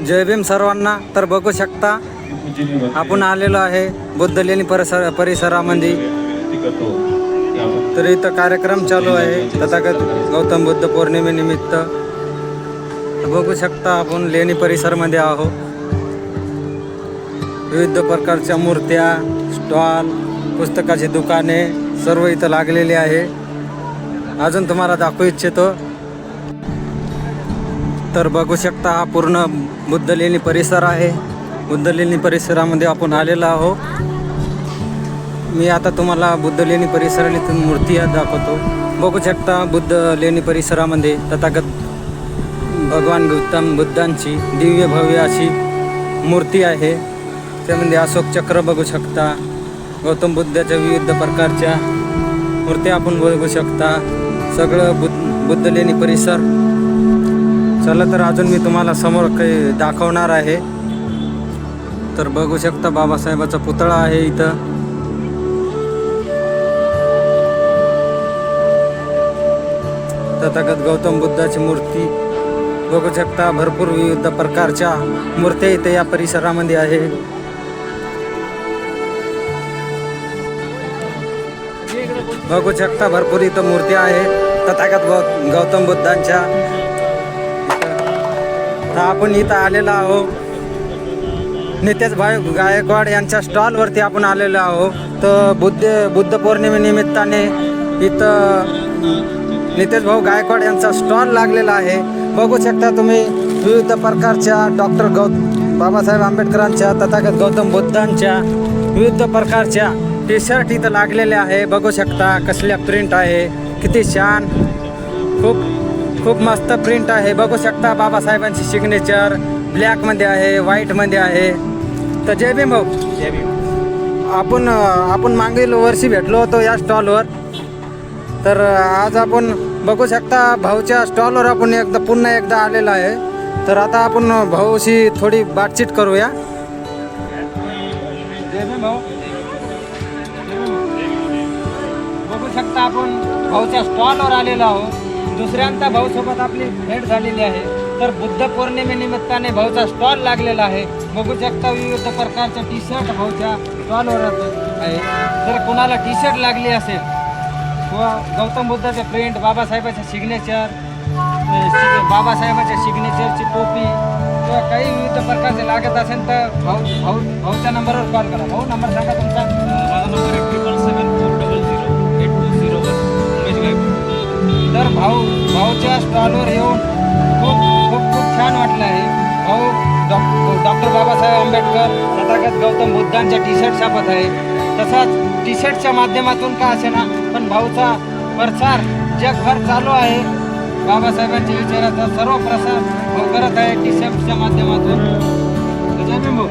जय भीम सर्वांना. तर बघू शकता आपण आलेलो आहे बुद्ध लेणी परिसरामध्ये. तर इथं कार्यक्रम चालू आहे तथागत गौतम बुद्ध पौर्णिमेनिमित्त. बघू शकता आपण लेणी परिसरमध्ये आहोत. विविध प्रकारच्या मूर्त्या, स्टॉल, पुस्तकाची दुकाने सर्व इथं लागलेली आहे. अजून तुम्हाला दाखवू इच्छितो. तर बघू शकता हा पूर्ण बुद्ध लेणी परिसर आहे. बुद्ध लेणी परिसरामध्ये आपण आलेलो आहोत. मी आता तुम्हाला बुद्ध लेणी परिसरातील मूर्ती दाखवतो. बघू शकता बुद्ध लेणी परिसरामध्ये तथागत भगवान गौतम बुद्धांची दिव्य भव्य अशी मूर्ती आहे. त्यामध्ये अशोक चक्र बघू शकता. गौतम बुद्धाच्या विविध प्रकारच्या मूर्त्या आपण बघू शकता. सगळं बुद्ध लेणी परिसर. चला तर अजून मी तुम्हाला समोर काही दाखवणार आहे. तर बघू शकता बाबासाहेबाचा पुतळा आहे इथं. तथागत गौतम बुद्धाची मूर्ती बघू शकता. भरपूर विविध प्रकारच्या मूर्त्या इथे या परिसरामध्ये आहे. बघू शकता भरपूर इथं मूर्त्या आहेत तथागत गौतम बुद्धांच्या. तर आपण इथं आलेलो आहोत. नितेश भाई गायकवाड यांच्या स्टॉलवरती आपण आलेलो आहोत. तर बुद्ध पौर्णिमेनिमित्ताने इथं नितेश भाऊ गायकवाड यांचा स्टॉल लागलेला आहे. बघू शकता तुम्ही विविध प्रकारच्या डॉक्टर बाबासाहेब आंबेडकरांच्या तथागत गौतम बुद्धांच्या विविध प्रकारच्या टी शर्ट इथं लागलेले आहे. बघू शकता कसल्या प्रिंट आहे. किती छान. खूप मस्त प्रिंट आहे. बघू शकता बाबासाहेबांची सिग्नेचर ब्लॅकमध्ये आहे, व्हाईटमध्ये आहे. तर जय भीम भाऊ. जय भीम. आपण मागील वर्षी भेटलो होतो या स्टॉलवर. तर आज आपण बघू शकता भाऊच्या स्टॉलवर आपण पुन्हा एकदा आलेला आहे. तर आता आपण भाऊशी थोडी बातचीत करूया. जय भीम भाऊ. बघू शकता आपण भाऊच्या स्टॉलवर आलेलो आहोत. दुसऱ्यांदा भाऊसोबत आपली भेट झालेली आहे. तर बुद्ध पौर्णिमेनिमित्ताने भाऊचा स्टॉल लागलेला आहे. बघू शकता विविध प्रकारच्या टी शर्ट भाऊच्या स्टॉलवर आहे. जर कोणाला टी शर्ट लागली असेल किंवा गौतम बुद्धाचे प्रिंट, बाबासाहेबाचे सिग्नेचर, बाबासाहेबाच्या सिग्नेचरची टोपी किंवा काही विविध प्रकारचे लागत असेल तर भाऊच्या नंबरवर कॉल करा. भाऊ नंबर सांगा तुमचा. माझा नंबर आहे 7774008201. तर भाऊच्या स्टॉलवर येऊन खूप छान वाटलं आहे. भाऊ डॉक्टर बाबासाहेब आंबेडकर तथागत गौतम बुद्धांच्या टी शर्ट छापत आहे. तसाच टी शर्टच्या माध्यमातून का असेना पण भाऊचा प्रसार जगभर चालू आहे. बाबासाहेबांच्या विचाराचा सर्व प्रसार भाऊ करत आहे टी शर्टच्या माध्यमातून. जय भीम भाऊ.